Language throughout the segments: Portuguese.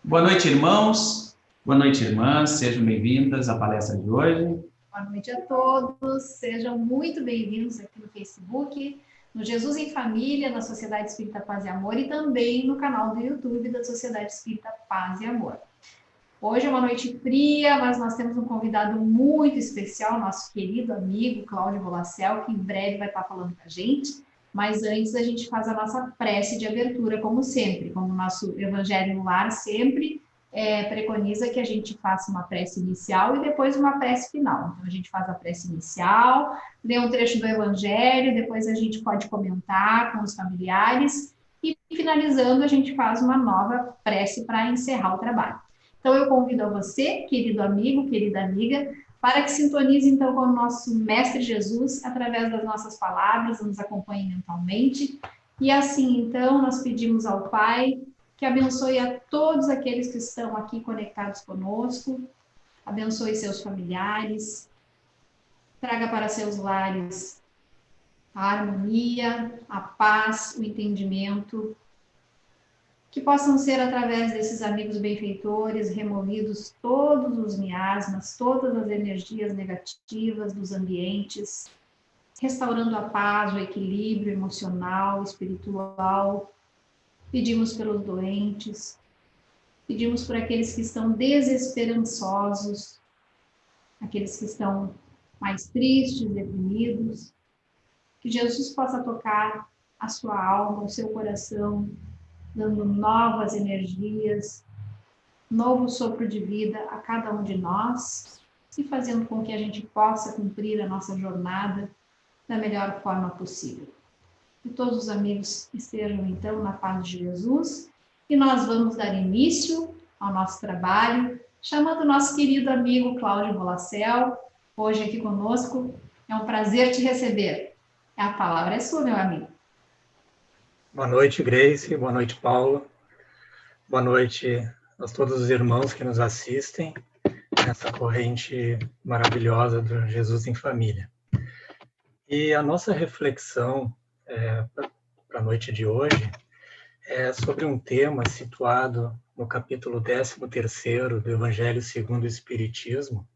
Boa noite, irmãos. Boa noite, irmãs. Sejam bem-vindas à palestra de hoje. Boa noite a todos. Sejam muito bem-vindos aqui no Facebook, no Jesus em Família, na Sociedade Espírita Paz e Amor e também no canal do YouTube da Sociedade Espírita Paz e Amor. Hoje é uma noite fria, mas nós temos um convidado muito especial, nosso querido amigo Cláudio Bolacel, que em breve vai estar falando com a gente. Mas antes a gente faz a nossa prece de abertura, como sempre, como o nosso Evangelho no Lar sempre preconiza que a gente faça uma prece inicial e depois uma prece final. Então a gente faz a prece inicial, lê um trecho do Evangelho, depois a gente pode comentar com os familiares e finalizando a gente faz uma nova prece para encerrar o trabalho. Então eu convido a você, querido amigo, querida amiga, para que sintonize então com o nosso Mestre Jesus através das nossas palavras, nos acompanhe mentalmente. E assim, então, nós pedimos ao Pai que abençoe a todos aqueles que estão aqui conectados conosco, abençoe seus familiares, traga para seus lares a harmonia, a paz, o entendimento, que possam ser, através desses amigos benfeitores, removidos todos os miasmas, todas as energias negativas dos ambientes, restaurando a paz, o equilíbrio emocional, espiritual. Pedimos pelos doentes, pedimos por aqueles que estão desesperançosos, aqueles que estão mais tristes, deprimidos, que Jesus possa tocar a sua alma, o seu coração, dando novas energias, novo sopro de vida a cada um de nós e fazendo com que a gente possa cumprir a nossa jornada da melhor forma possível. Que todos os amigos estejam, então, na paz de Jesus e nós vamos dar início ao nosso trabalho, chamando o nosso querido amigo Cláudio Bolacel, hoje aqui conosco. É um prazer te receber. A palavra é sua, meu amigo. Boa noite, Grace. Boa noite, Paulo. Boa noite a todos os irmãos que nos assistem nessa corrente maravilhosa do Jesus em Família. E a nossa reflexão para a noite de hoje é sobre um tema situado no capítulo 13º do Evangelho segundo o Espiritismo,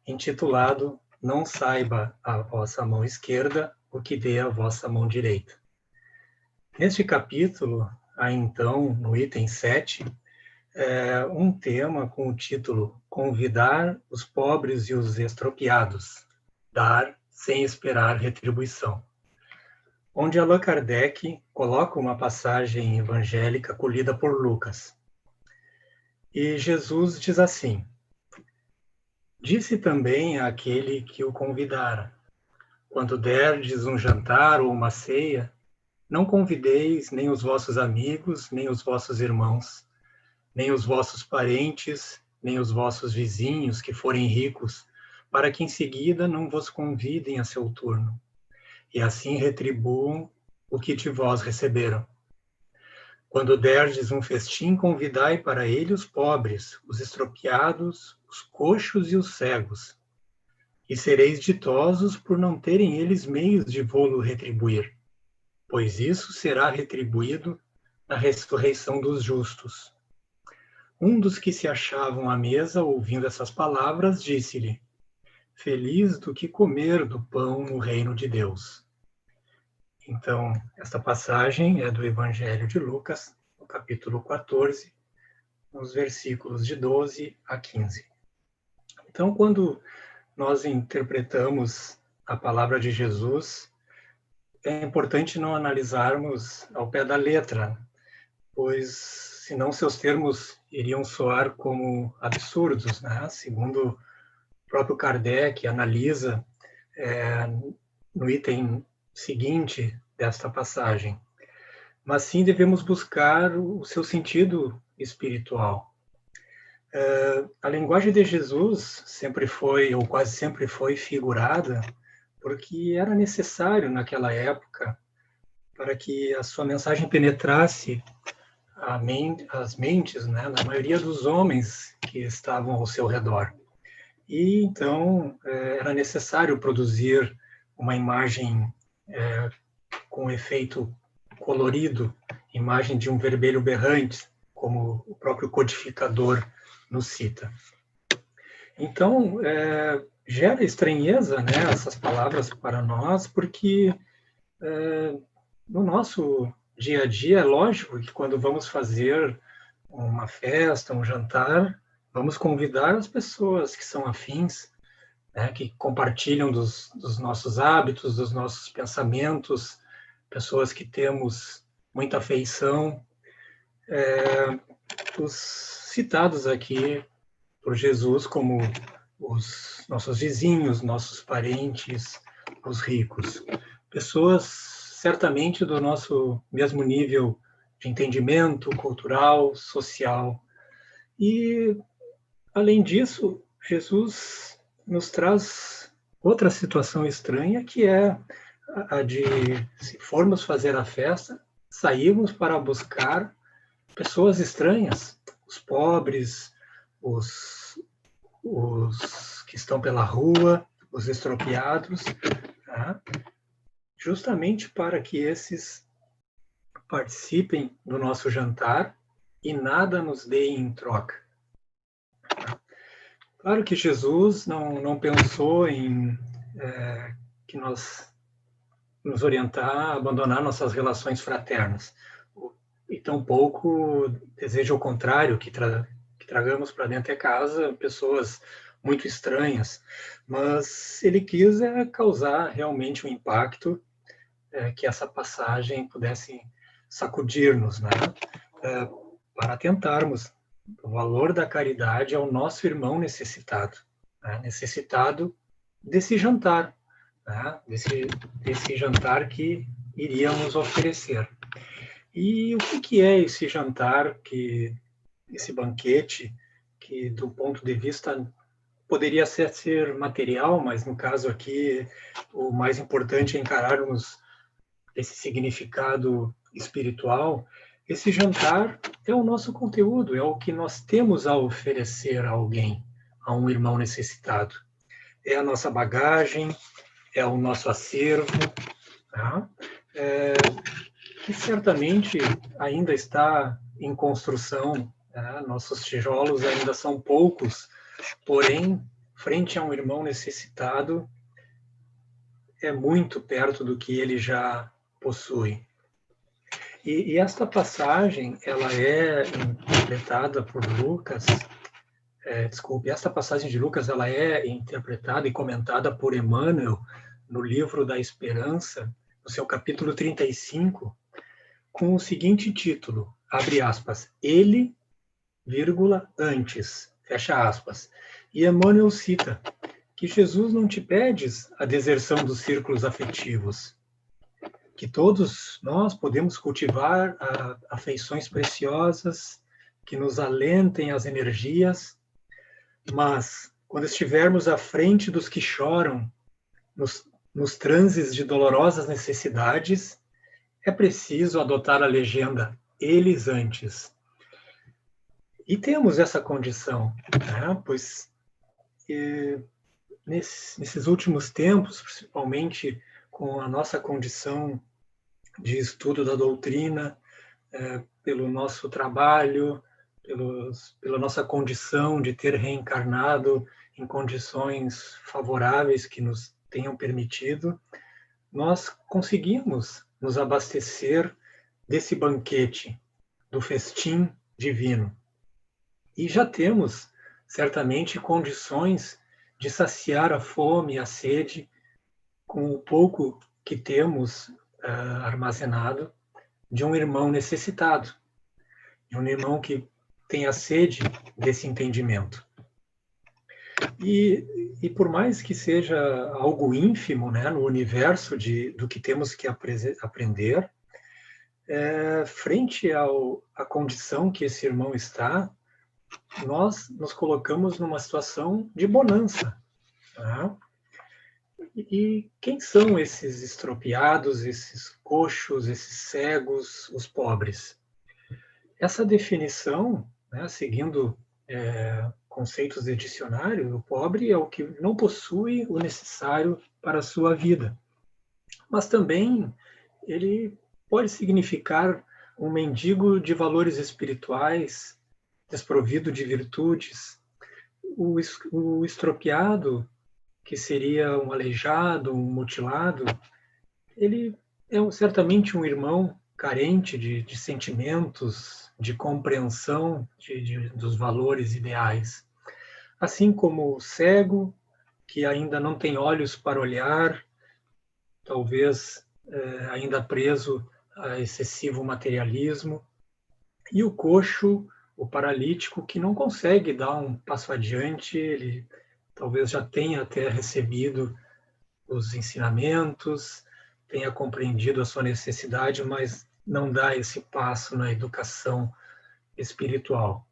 intitulado Não saiba a vossa mão esquerda o que dê a vossa mão direita. Neste capítulo, há então, no item 7, um tema com o título Convidar os pobres e os estropiados, dar sem esperar retribuição, onde Allan Kardec coloca uma passagem evangélica colhida por Lucas. E Jesus diz assim: Disse também àquele que o convidara: Quando derdes um jantar ou uma ceia, não convideis nem os vossos amigos, nem os vossos irmãos, nem os vossos parentes, nem os vossos vizinhos que forem ricos, para que em seguida não vos convidem a seu turno, e assim retribuam o que de vós receberam. Quando derdes um festim, convidai para ele os pobres, os estropiados, os coxos e os cegos, e sereis ditosos por não terem eles meios de vô-lo retribuir, pois isso será retribuído na ressurreição dos justos. Um dos que se achavam à mesa, ouvindo essas palavras, disse-lhe: Feliz do que comer do pão no reino de Deus. Então, esta passagem é do Evangelho de Lucas, no capítulo 14, nos versículos de 12 a 15. Então, quando nós interpretamos a palavra de Jesus, é importante não analisarmos ao pé da letra, pois senão seus termos iriam soar como absurdos, né? Segundo o próprio Kardec analisa no item seguinte desta passagem. Mas sim devemos buscar o seu sentido espiritual. A linguagem de Jesus sempre foi, ou quase sempre foi, figurada, porque era necessário naquela época para que a sua mensagem penetrasse as mentes, né, da maioria dos homens que estavam ao seu redor. E então era necessário produzir uma imagem com efeito colorido, imagem de um vermelho berrante, como próprio codificador nos cita. Então, gera estranheza, né, essas palavras para nós, porque no nosso dia a dia é lógico que quando vamos fazer uma festa, um jantar, vamos convidar as pessoas que são afins, né, que compartilham dos nossos hábitos, dos nossos pensamentos, pessoas que temos muita afeição, os citados aqui por Jesus como os nossos vizinhos, nossos parentes, os ricos. Pessoas certamente do nosso mesmo nível de entendimento cultural, social. E, além disso, Jesus nos traz outra situação estranha, que é a de, se formos fazer a festa, sairmos para buscar pessoas estranhas, os pobres, os que estão pela rua, os estropiados, tá? Justamente para que esses participem do nosso jantar e nada nos deem em troca. Claro que Jesus não pensou em que nós nos orientar a abandonar nossas relações fraternas, e tampouco deseja o contrário, que tragamos para dentro de casa pessoas muito estranhas, mas ele quis causar realmente um impacto, que essa passagem pudesse sacudir-nos, né? Para tentarmos o valor da caridade ao nosso irmão necessitado, né? Necessitado desse jantar, né? desse jantar que iríamos oferecer. E o que é esse jantar, esse banquete, que do ponto de vista poderia ser material, mas no caso aqui o mais importante é encararmos esse significado espiritual. Esse jantar é o nosso conteúdo, é o que nós temos a oferecer a alguém, a um irmão necessitado. É a nossa bagagem, é o nosso acervo, tá? Que certamente ainda está em construção, né? Nossos tijolos ainda são poucos, porém, frente a um irmão necessitado, é muito perto do que ele já possui. E esta passagem, ela é interpretada por Lucas, esta passagem de Lucas, ela é interpretada e comentada por Emmanuel no livro da Esperança, no seu capítulo 35, com o seguinte título, abre aspas, ele, vírgula, antes, fecha aspas. E Emmanuel cita que Jesus não te pedes a deserção dos círculos afetivos, que todos nós podemos cultivar afeições preciosas, que nos alentem as energias, mas quando estivermos à frente dos que choram, nos transes de dolorosas necessidades, é preciso adotar a legenda eles antes. E temos essa condição, né? Pois nesses últimos tempos, principalmente com a nossa condição de estudo da doutrina, pelo nosso trabalho, pela nossa condição de ter reencarnado em condições favoráveis que nos tenham permitido, nós conseguimos nos abastecer desse banquete, do festim divino. E já temos, certamente, condições de saciar a fome e a sede com o pouco que temos armazenado de um irmão necessitado, de um irmão que tem a sede desse entendimento. E por mais que seja algo ínfimo, né, no universo do que temos que aprender, frente à condição que esse irmão está, nós nos colocamos numa situação de bonança. Tá? E quem são esses estropiados, esses coxos, esses cegos, os pobres? Essa definição, né, seguindo conceitos de dicionário, o pobre é o que não possui o necessário para a sua vida. Mas também ele pode significar um mendigo de valores espirituais desprovido de virtudes. O estropiado, que seria um aleijado, um mutilado, ele é certamente um irmão carente de sentimentos, de compreensão dos valores ideais. Assim como o cego, que ainda não tem olhos para olhar, talvez ainda preso a excessivo materialismo, e o coxo, o paralítico, que não consegue dar um passo adiante, ele talvez já tenha até recebido os ensinamentos, tenha compreendido a sua necessidade, mas não dá esse passo na educação espiritual.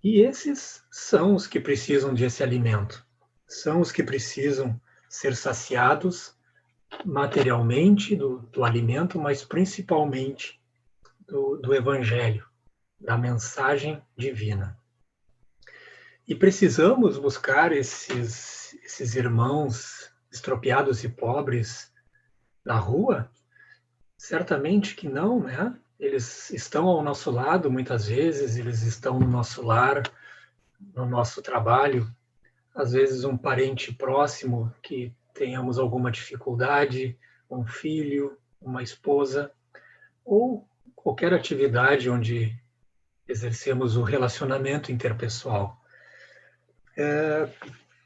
E esses são os que precisam desse alimento, são os que precisam ser saciados materialmente do alimento, mas principalmente do Evangelho, da mensagem divina. E precisamos buscar esses irmãos estropiados e pobres na rua? Certamente que não, né? Eles estão ao nosso lado muitas vezes, eles estão no nosso lar, no nosso trabalho, às vezes um parente próximo que tenhamos alguma dificuldade, um filho, uma esposa, ou qualquer atividade onde exercemos o relacionamento interpessoal.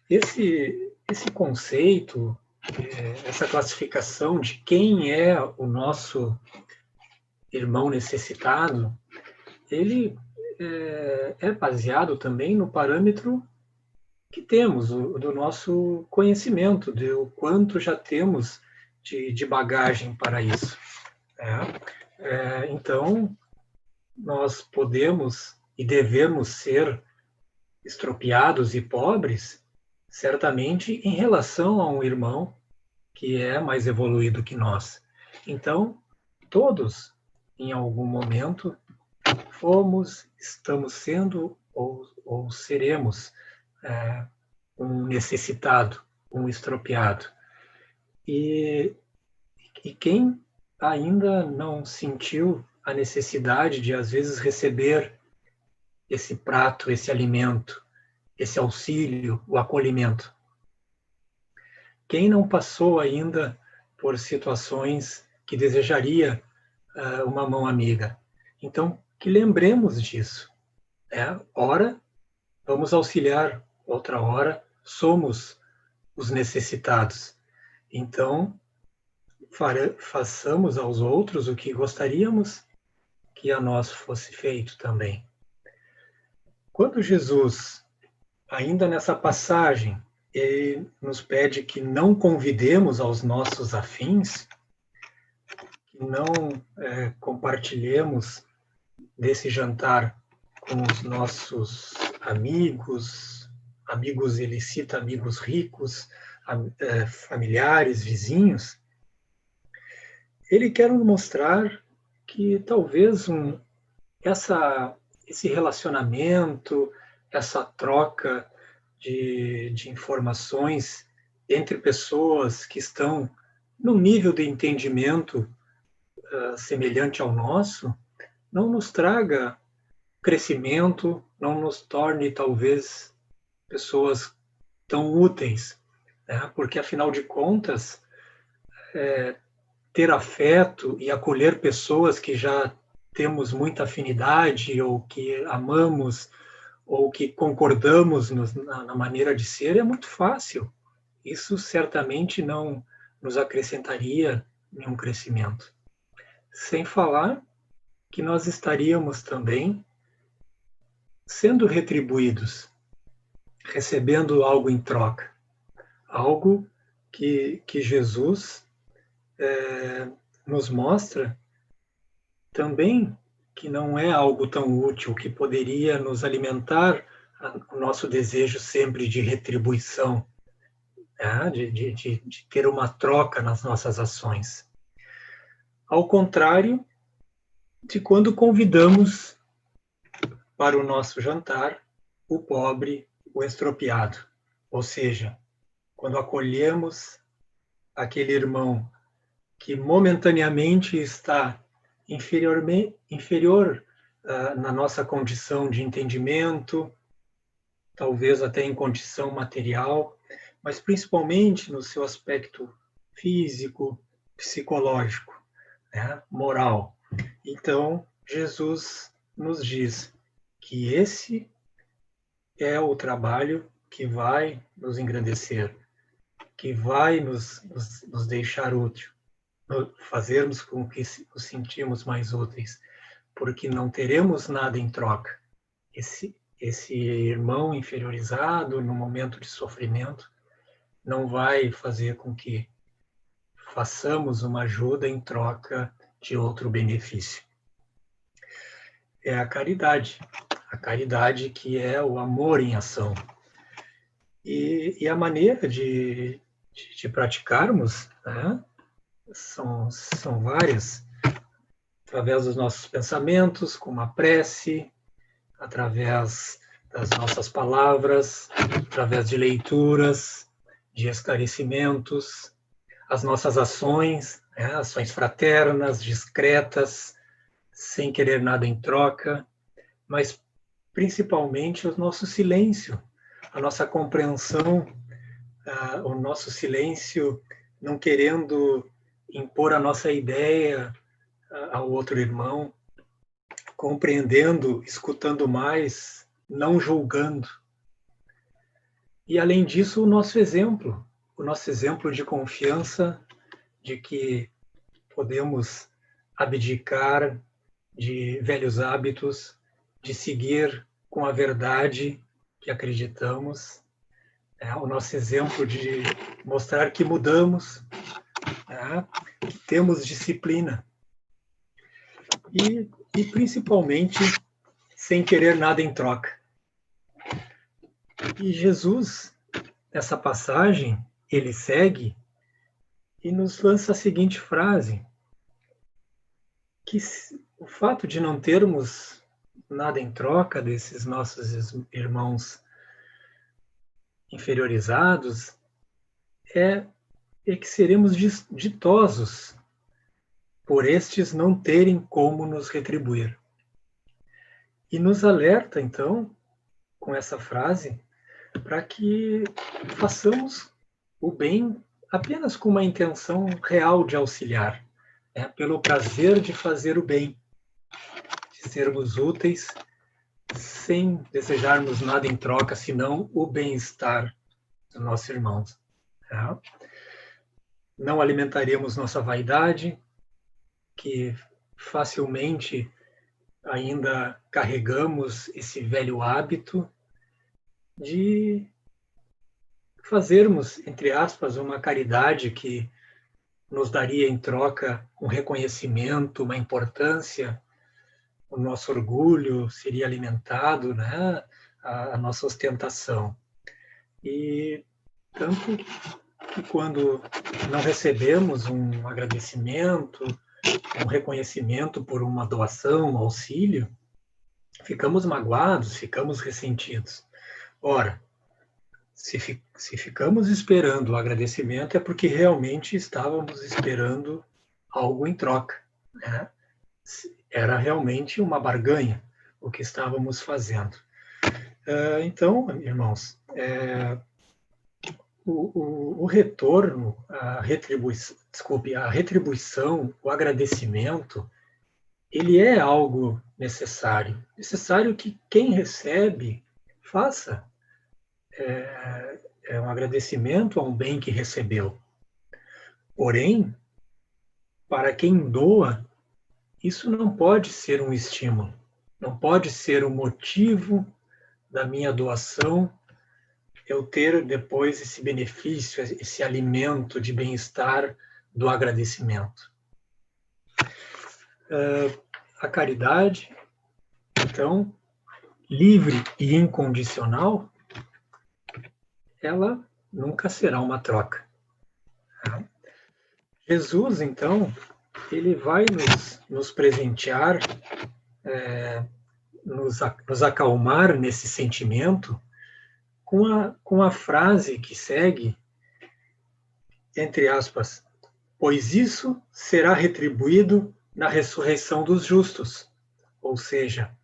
Esse conceito, essa classificação de quem é o nosso irmão necessitado, ele é baseado também no parâmetro que temos, do nosso conhecimento, do quanto já temos de bagagem para isso. Então, nós podemos e devemos ser estropiados e pobres, certamente em relação a um irmão que é mais evoluído que nós. Então, todos, em algum momento, fomos, estamos sendo ou seremos um necessitado, um estropiado. E quem ainda não sentiu a necessidade de, às vezes, receber esse prato, esse alimento, esse auxílio, o acolhimento? Quem não passou ainda por situações que desejaria uma mão amiga? Então, que lembremos disso. Ora, vamos auxiliar, outra hora, somos os necessitados. Então, façamos aos outros o que gostaríamos que a nós fosse feito também. Quando Jesus, ainda nessa passagem, ele nos pede que não convidemos aos nossos afins, que não compartilhemos desse jantar com os nossos amigos, ele cita amigos ricos, familiares, vizinhos. Ele quer nos mostrar que talvez esse relacionamento, essa troca de informações entre pessoas que estão num nível de entendimento semelhante ao nosso, não nos traga crescimento, não nos torne talvez pessoas tão úteis, né? Porque afinal de contas, ter afeto e acolher pessoas que já temos muita afinidade ou que amamos ou que concordamos na maneira de ser é muito fácil. Isso certamente não nos acrescentaria nenhum crescimento. Sem falar que nós estaríamos também sendo retribuídos, recebendo algo em troca, algo que Jesus nos mostra também que não é algo tão útil, que poderia nos alimentar o nosso desejo sempre de retribuição, né? de ter uma troca nas nossas ações. Ao contrário de quando convidamos para o nosso jantar o pobre, o estropiado, ou seja, quando acolhemos aquele irmão que momentaneamente está inferior na nossa condição de entendimento, talvez até em condição material, mas principalmente no seu aspecto físico, psicológico, né, moral. Então, Jesus nos diz que esse é o trabalho que vai nos engrandecer, que vai nos deixar útil, fazermos com que nos sentimos mais úteis, porque não teremos nada em troca. Esse irmão inferiorizado, no momento de sofrimento, não vai fazer com que façamos uma ajuda em troca de outro benefício. É a caridade que é o amor em ação. E a maneira de praticarmos, né, são várias, através dos nossos pensamentos, com uma prece, através das nossas palavras, através de leituras, de esclarecimentos, as nossas ações, né, ações fraternas, discretas, sem querer nada em troca, mas principalmente o nosso silêncio, a nossa compreensão, o nosso silêncio, não querendo impor a nossa ideia ao outro irmão, compreendendo, escutando mais, não julgando. E, além disso, o nosso exemplo de confiança, de que podemos abdicar de velhos hábitos, de seguir com a verdade que acreditamos, o nosso exemplo de mostrar que mudamos, que temos disciplina. E principalmente, sem querer nada em troca. E Jesus, nessa passagem, ele segue e nos lança a seguinte frase, que o fato de não termos nada em troca desses nossos irmãos inferiorizados é que seremos ditosos por estes não terem como nos retribuir. E nos alerta, então, com essa frase, para que façamos o bem apenas com uma intenção real de auxiliar, pelo prazer de fazer o bem, de sermos úteis, sem desejarmos nada em troca, senão o bem-estar dos nossos irmãos. Não alimentaremos nossa vaidade, que facilmente ainda carregamos esse velho hábito de fazermos, entre aspas, uma caridade que nos daria em troca um reconhecimento, uma importância, o nosso orgulho seria alimentado, né? A nossa ostentação. E tanto que quando não recebemos um agradecimento, um reconhecimento por uma doação, um auxílio, ficamos magoados, ficamos ressentidos. Ora, se ficamos esperando o agradecimento, é porque realmente estávamos esperando algo em troca, né? Era realmente uma barganha o que estávamos fazendo. Então, irmãos, o retorno, a retribuição, o agradecimento, ele é algo necessário. Necessário que quem recebe faça. É um agradecimento a um bem que recebeu. Porém, para quem doa, isso não pode ser um estímulo, não pode ser o motivo da minha doação eu ter depois esse benefício, esse alimento de bem-estar do agradecimento. A caridade, então, livre e incondicional, ela nunca será uma troca. Jesus, então, ele vai nos presentear, nos acalmar nesse sentimento com a frase que segue, entre aspas, pois isso será retribuído na ressurreição dos justos. Ou seja,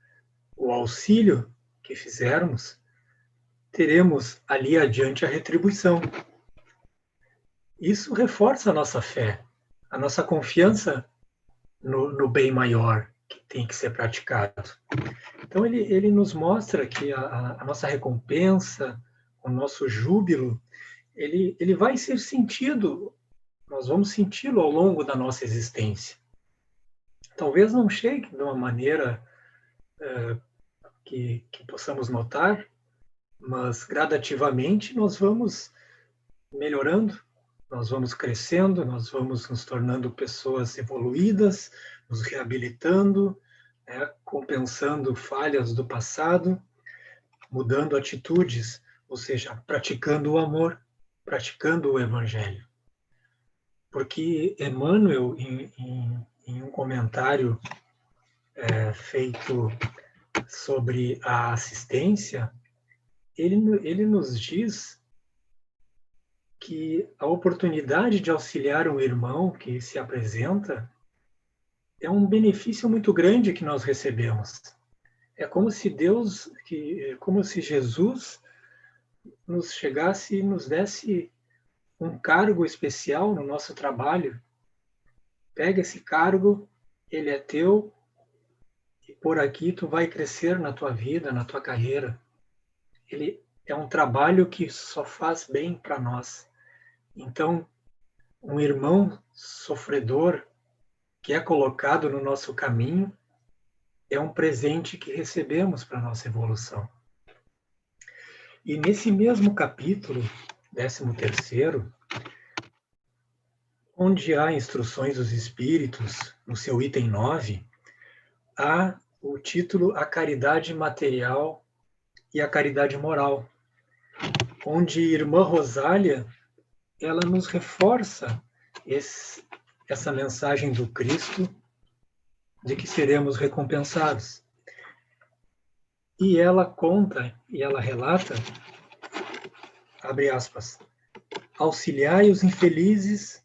o auxílio que fizermos, teremos ali adiante a retribuição. Isso reforça a nossa fé, a nossa confiança no bem maior que tem que ser praticado. Então, ele nos mostra que a nossa recompensa, o nosso júbilo, ele vai ser sentido, nós vamos senti-lo ao longo da nossa existência. Talvez não chegue de uma maneira que possamos notar, mas gradativamente nós vamos melhorando, nós vamos crescendo, nós vamos nos tornando pessoas evoluídas, nos reabilitando, compensando falhas do passado, mudando atitudes, ou seja, praticando o amor, praticando o Evangelho. Porque Emmanuel, em um comentário feito sobre a assistência, ele nos diz que a oportunidade de auxiliar um irmão que se apresenta é um benefício muito grande que nós recebemos. É como se como se Jesus nos chegasse e nos desse um cargo especial no nosso trabalho. Pega esse cargo, ele é teu, e por aqui tu vai crescer na tua vida, na tua carreira. Ele é um trabalho que só faz bem para nós. Então, um irmão sofredor que é colocado no nosso caminho é um presente que recebemos para a nossa evolução. E nesse mesmo capítulo, 13º, onde há instruções dos Espíritos, no seu item 9, há o título A Caridade Material e a Caridade Moral, onde Irmã Rosália ela nos reforça essa mensagem do Cristo de que seremos recompensados. E ela conta, e ela relata, abre aspas, auxiliai os infelizes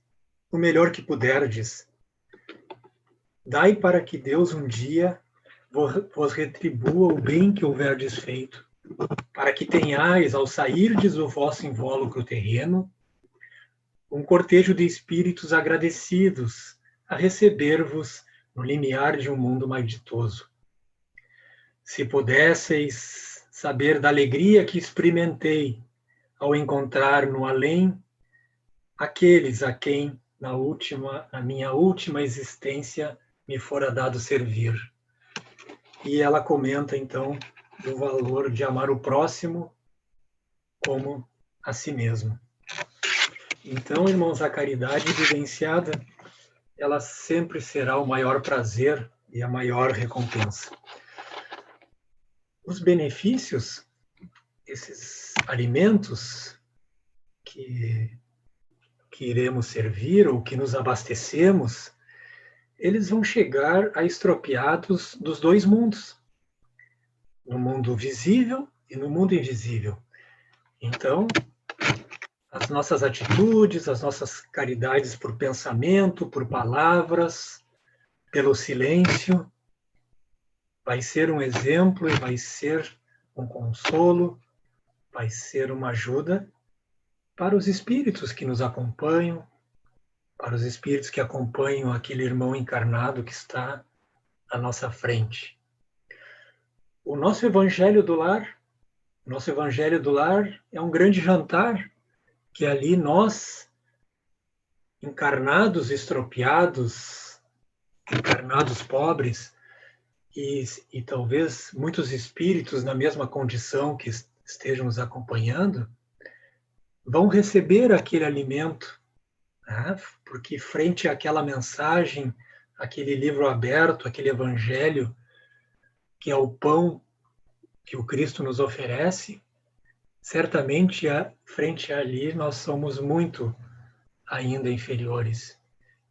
o melhor que puderdes. Dai para que Deus um dia vos retribua o bem que houverdes feito, para que tenhais, ao sairdes do vosso invólucro terreno, um cortejo de espíritos agradecidos a receber-vos no limiar de um mundo mais ditoso. Se pudesseis saber da alegria que experimentei ao encontrar no além aqueles a quem na minha última existência me fora dado servir. E ela comenta então do valor de amar o próximo como a si mesmo. Então, irmãos, a caridade vivenciada, ela sempre será o maior prazer e a maior recompensa. Os benefícios, esses alimentos que iremos servir ou que nos abastecemos, eles vão chegar a estropiados dos dois mundos, no mundo visível e no mundo invisível. Então, as nossas atitudes, as nossas caridades por pensamento, por palavras, pelo silêncio, vai ser um exemplo e vai ser um consolo, vai ser uma ajuda para os espíritos que nos acompanham, para os espíritos que acompanham aquele irmão encarnado que está à nossa frente. O nosso Evangelho do Lar é um grande jantar que ali nós, encarnados estropiados, encarnados pobres, e talvez muitos espíritos na mesma condição que estejam nos acompanhando, vão receber aquele alimento, né? Porque frente àquela mensagem, aquele livro aberto, aquele evangelho, que é o pão que o Cristo nos oferece, certamente, frente a ali, nós somos muito ainda inferiores.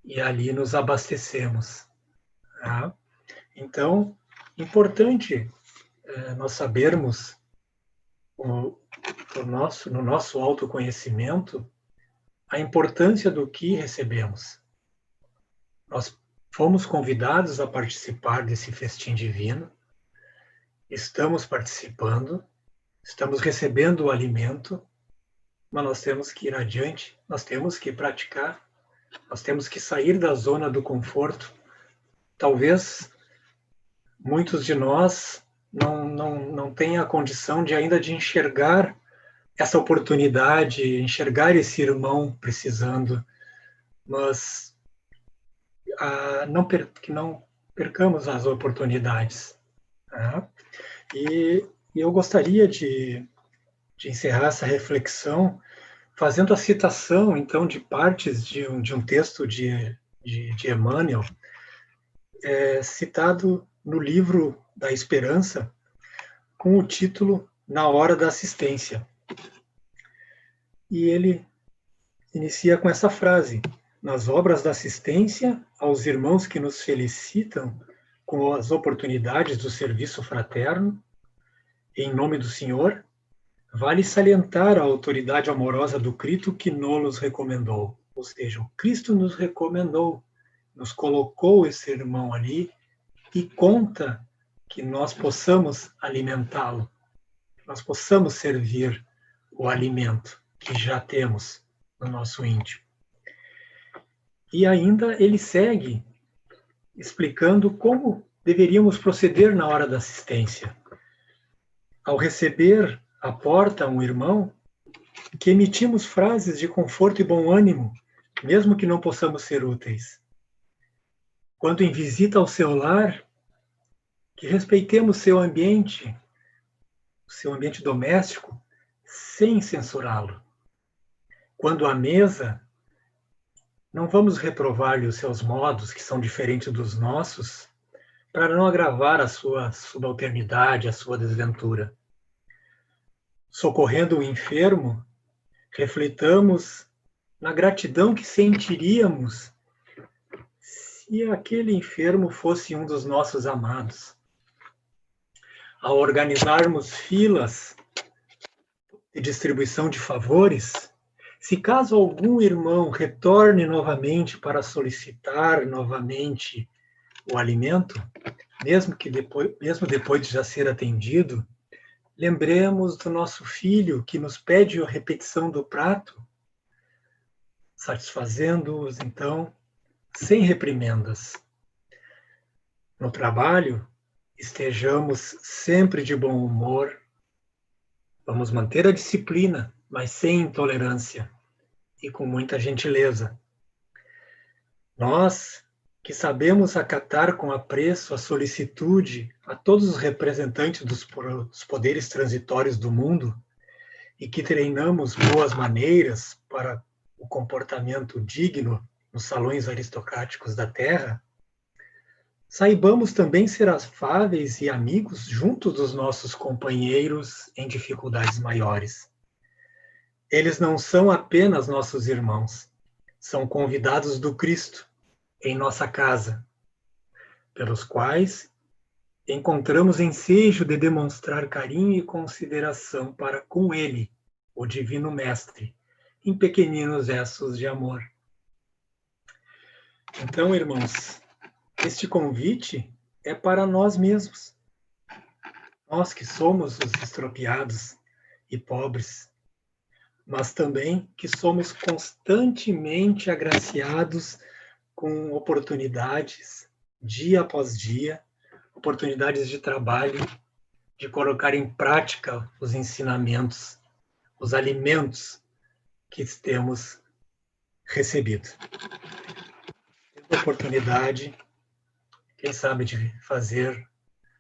E ali nos abastecemos. Tá? Então, importante nós sabermos, no nosso autoconhecimento, a importância do que recebemos. Nós fomos convidados a participar desse festim divino estamos participando, estamos recebendo o alimento, mas nós temos que ir adiante, nós temos que praticar, nós temos que sair da zona do conforto. Talvez muitos de nós não tenham a condição de ainda de enxergar essa oportunidade, enxergar esse irmão precisando, mas que não percamos as oportunidades. Tá? E eu gostaria de encerrar essa reflexão fazendo a citação, então, de partes de um texto de Emmanuel, citado no livro da Esperança, com o título Na Hora da Assistência. E ele inicia com essa frase: nas obras da assistência aos irmãos que nos felicitam com as oportunidades do serviço fraterno, em nome do Senhor, vale salientar a autoridade amorosa do Cristo que nos recomendou. Ou seja, o Cristo nos recomendou, nos colocou esse irmão ali e conta que nós possamos alimentá-lo, que nós possamos servir o alimento que já temos no nosso íntimo. E ainda ele segue explicando como deveríamos proceder na hora da assistência. Ao receber à porta um irmão, que emitimos frases de conforto e bom ânimo, mesmo que não possamos ser úteis. Quando em visita ao seu lar, que respeitemos seu ambiente doméstico, sem censurá-lo. Quando à mesa, não vamos reprovar-lhe os seus modos, que são diferentes dos nossos, para não agravar a sua subalternidade, a sua desventura. Socorrendo o enfermo, refletamos na gratidão que sentiríamos se aquele enfermo fosse um dos nossos amados. Ao organizarmos filas de distribuição de favores, se caso algum irmão retorne novamente para solicitar novamente o alimento, mesmo depois de já ser atendido, lembremos do nosso filho que nos pede a repetição do prato, satisfazendo-os, então, sem reprimendas. No trabalho, estejamos sempre de bom humor, vamos manter a disciplina, mas sem intolerância e com muita gentileza. Nós, que sabemos acatar com apreço a solicitude a todos os representantes dos poderes transitórios do mundo e que treinamos boas maneiras para o comportamento digno nos salões aristocráticos da Terra, saibamos também ser afáveis e amigos junto dos nossos companheiros em dificuldades maiores. Eles não são apenas nossos irmãos, são convidados do Cristo em nossa casa, pelos quais encontramos ensejo de demonstrar carinho e consideração para com Ele, o Divino Mestre, em pequeninos gestos de amor. Então, irmãos, este convite é para nós mesmos. Nós que somos os estropiados e pobres, mas também que somos constantemente agraciados com oportunidades, dia após dia, oportunidades de trabalho, de colocar em prática os ensinamentos, os alimentos que temos recebido. Temos oportunidade, quem sabe, de fazer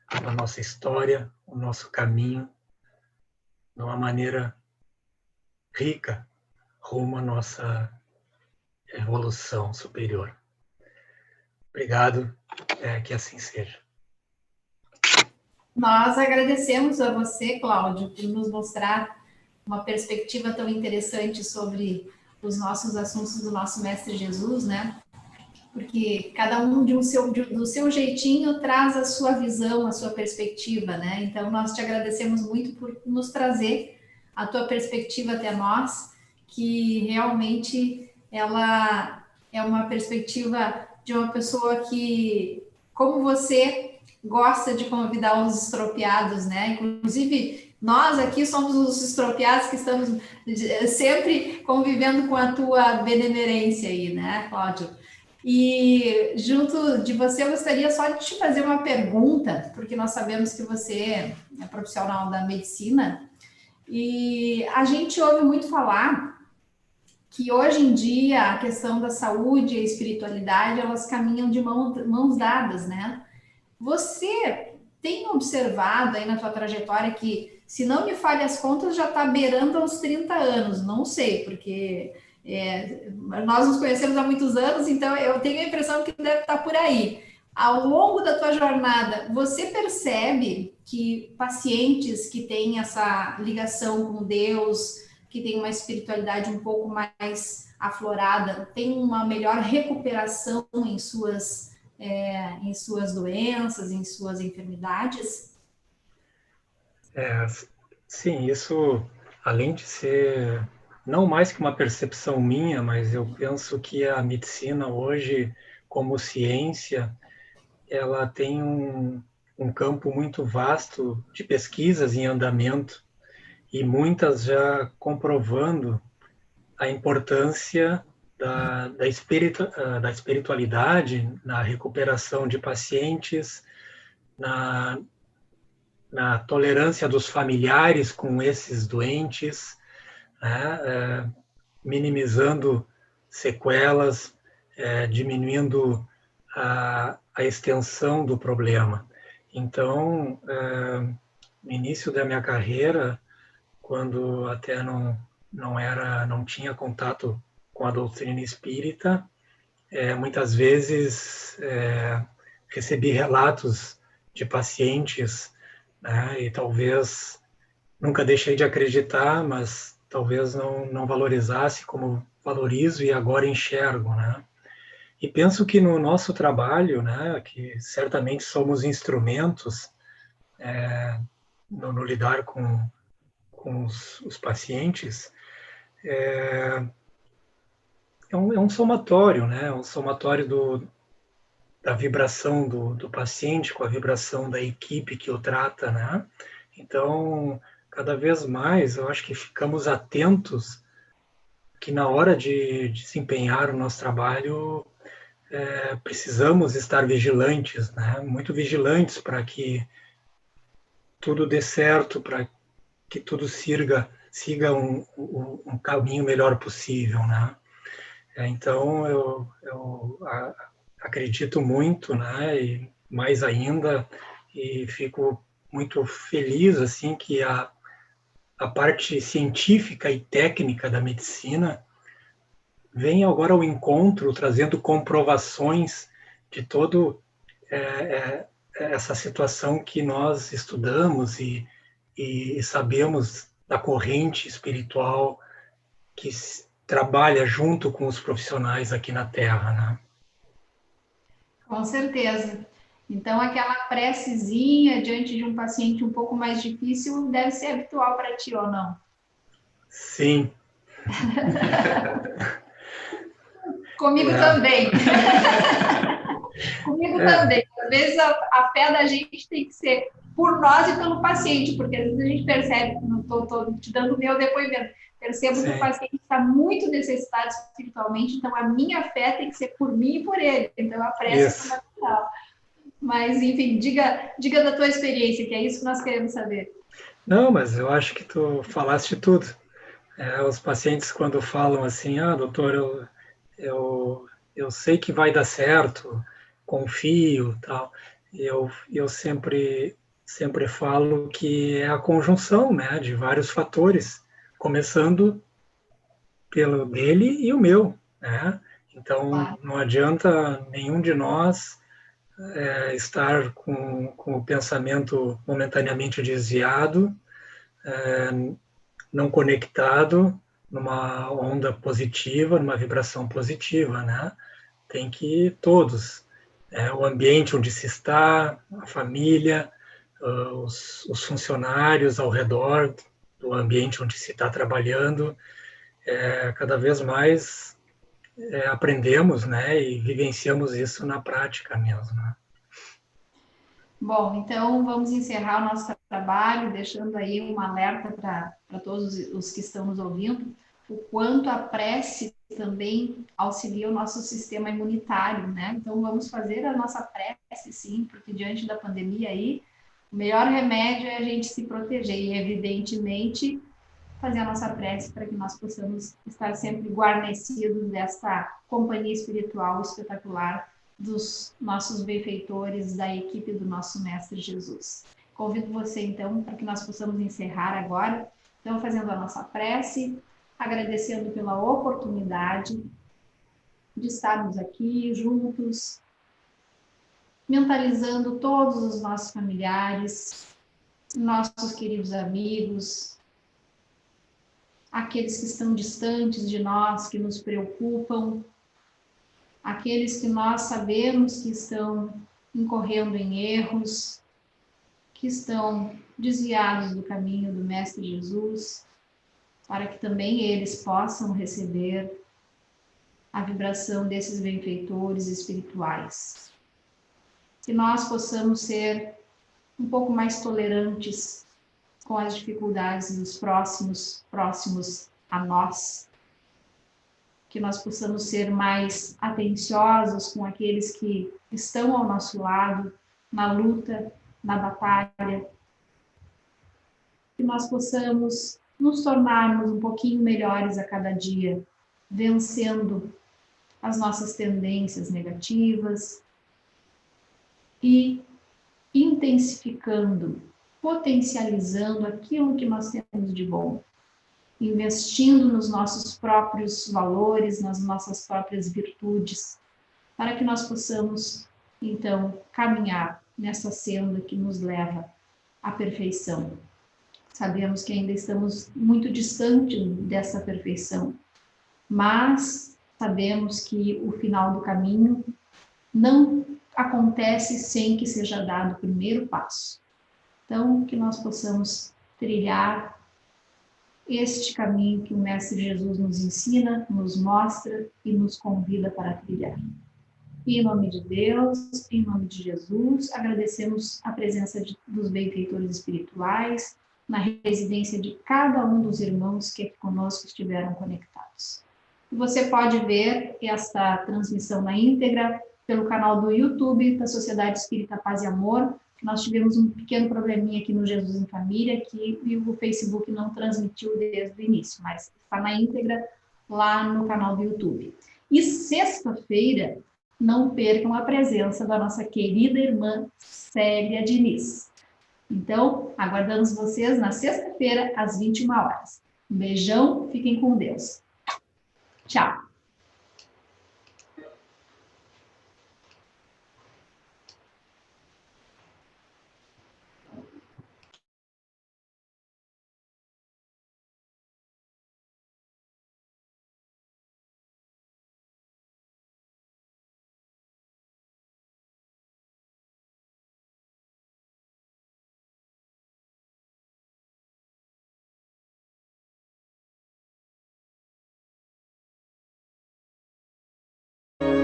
a nossa história, o nosso caminho, de uma maneira rica, rumo à nossa evolução superior. Obrigado, que assim seja. Nós agradecemos a você, Cláudio, por nos mostrar uma perspectiva tão interessante sobre os nossos assuntos do nosso Mestre Jesus, né? Porque cada um do seu jeitinho traz a sua visão, a sua perspectiva, né? Então, nós te agradecemos muito por nos trazer a tua perspectiva até nós, que realmente ela é uma perspectiva de uma pessoa que, como você, gosta de convidar os estropiados, né? Inclusive, nós aqui somos os estropiados que estamos sempre convivendo com a tua benemerência aí, né, Cláudio? E junto de você, eu gostaria só de te fazer uma pergunta, porque nós sabemos que você é profissional da medicina, e a gente ouve muito falar que hoje em dia a questão da saúde e a espiritualidade, elas caminham de mãos dadas, né? Você tem observado aí na tua trajetória que, se não me falha as contas, já está beirando aos 30 anos, não sei, porque nós nos conhecemos há muitos anos, então eu tenho a impressão que deve estar por aí. Ao longo da tua jornada, você percebe que pacientes que têm essa ligação com Deus, que têm uma espiritualidade um pouco mais aflorada, têm uma melhor recuperação em suas doenças, em suas enfermidades? Sim, isso, além de ser não mais que uma percepção minha, mas eu penso que a medicina hoje, como ciência, ela tem um campo muito vasto de pesquisas em andamento e muitas já comprovando a importância da espiritualidade na recuperação de pacientes, na tolerância dos familiares com esses doentes, né, minimizando sequelas, diminuindo a extensão do problema. Então, no início da minha carreira, quando até não tinha contato com a doutrina espírita, muitas vezes recebi relatos de pacientes, né, e talvez nunca deixei de acreditar, mas talvez não valorizasse como valorizo e agora enxergo, né? E penso que no nosso trabalho, né, que certamente somos instrumentos no lidar com os pacientes, é um somatório, né? Um somatório da vibração do paciente com a vibração da equipe que o trata, né? Então, cada vez mais, eu acho que ficamos atentos que na hora de desempenhar o nosso trabalho, precisamos estar vigilantes, né? Muito vigilantes para que tudo dê certo, para que tudo siga um caminho melhor possível, né? Então, eu acredito muito, né? E mais ainda, e fico muito feliz assim que a parte científica e técnica da medicina vem agora ao encontro, trazendo comprovações de todo essa situação que nós estudamos e sabemos da corrente espiritual que trabalha junto com os profissionais aqui na Terra, né? Com certeza. Então, aquela precezinha diante de um paciente um pouco mais difícil deve ser habitual para ti, ou não? Sim. Comigo também. Comigo também. Às vezes a fé da gente tem que ser por nós e pelo paciente, porque às vezes a gente percebe, não estou te dando o meu depoimento, percebo que o paciente está muito necessitado espiritualmente, então a minha fé tem que ser por mim e por ele. Então a prece é fundamental. Mas, enfim, diga da tua experiência, que é isso que nós queremos saber. Não, mas eu acho que tu falaste tudo. Os pacientes, quando falam assim, doutor, eu sei que vai dar certo, confio, tal, eu sempre falo que é a conjunção, né, de vários fatores, começando pelo dele e o meu, né? Então, não adianta nenhum de nós estar com o pensamento momentaneamente desviado, não conectado numa onda positiva, numa vibração positiva, né? Tem que todos, o ambiente onde se está, a família, os funcionários ao redor do ambiente onde se está trabalhando, cada vez mais aprendemos, né, e vivenciamos isso na prática mesmo, né? Bom, então vamos encerrar o nosso trabalho, deixando aí um alerta para todos os que estão nos ouvindo, o quanto a prece também auxilia o nosso sistema imunitário, né? Então vamos fazer a nossa prece, sim, porque diante da pandemia aí, o melhor remédio é a gente se proteger e, evidentemente, fazer a nossa prece para que nós possamos estar sempre guarnecidos dessa companhia espiritual espetacular dos nossos benfeitores, da equipe do nosso Mestre Jesus. Convido você, então, para que nós possamos encerrar agora, então, fazendo a nossa prece, agradecendo pela oportunidade de estarmos aqui juntos, mentalizando todos os nossos familiares, nossos queridos amigos, aqueles que estão distantes de nós, que nos preocupam, aqueles que nós sabemos que estão incorrendo em erros, que estão desviados do caminho do Mestre Jesus, para que também eles possam receber a vibração desses benfeitores espirituais. Que nós possamos ser um pouco mais tolerantes com as dificuldades dos próximos a nós, que nós possamos ser mais atenciosos com aqueles que estão ao nosso lado, na luta, na batalha, que nós possamos nos tornarmos um pouquinho melhores a cada dia, vencendo as nossas tendências negativas e intensificando, potencializando aquilo que nós temos de bom, investindo nos nossos próprios valores, nas nossas próprias virtudes, para que nós possamos, então, caminhar nessa senda que nos leva à perfeição. Sabemos que ainda estamos muito distante dessa perfeição, mas sabemos que o final do caminho não acontece sem que seja dado o primeiro passo. Então, que nós possamos trilhar este caminho que o Mestre Jesus nos ensina, nos mostra e nos convida para trilhar. Em nome de Deus, em nome de Jesus, agradecemos a presença dos benfeitores espirituais, na residência de cada um dos irmãos que aqui conosco estiveram conectados. Você pode ver esta transmissão na íntegra pelo canal do YouTube da Sociedade Espírita Paz e Amor. Nós tivemos um pequeno probleminha aqui no Jesus em Família, que o Facebook não transmitiu desde o início, mas está na íntegra lá no canal do YouTube. E sexta-feira, não percam a presença da nossa querida irmã Célia Diniz. Então, aguardamos vocês na sexta-feira, às 21 horas. Um beijão, fiquem com Deus. Tchau.